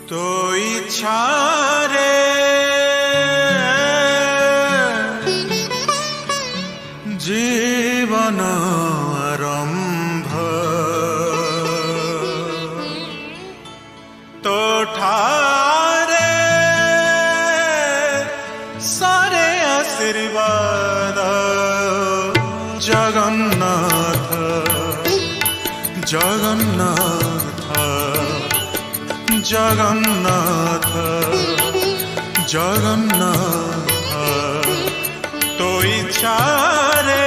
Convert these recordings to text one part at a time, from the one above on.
तो इच्छारे जीवन आरंभ तो ठारे सारे आशीर्वाद जगन्नाथ जगन्नाथ जगन्नाथ जगन्नाथ तो इच्छारे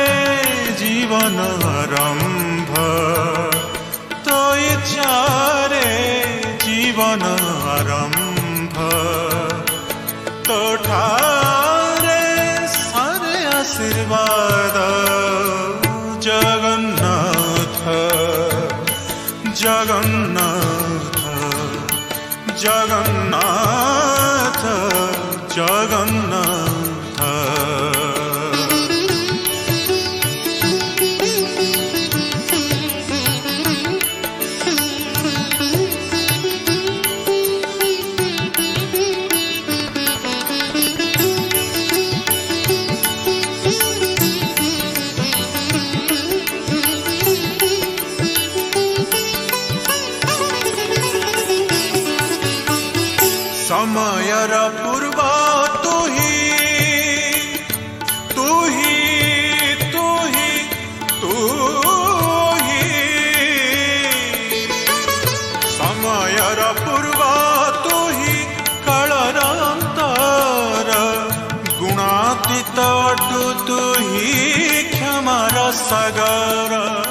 जीवन आरंभ तो इच्छारे जीवन आरंभ तो ठारे सारे आशीर्वाद जगन्नाथ जगन्नाथ जगन्नाथ जगन्नाथ समयर पूर्व तू ही तू ही तू ही तू ही समयर पूर्व तू ही कालर अंतर गुणातीत तू ही क्षमार सागर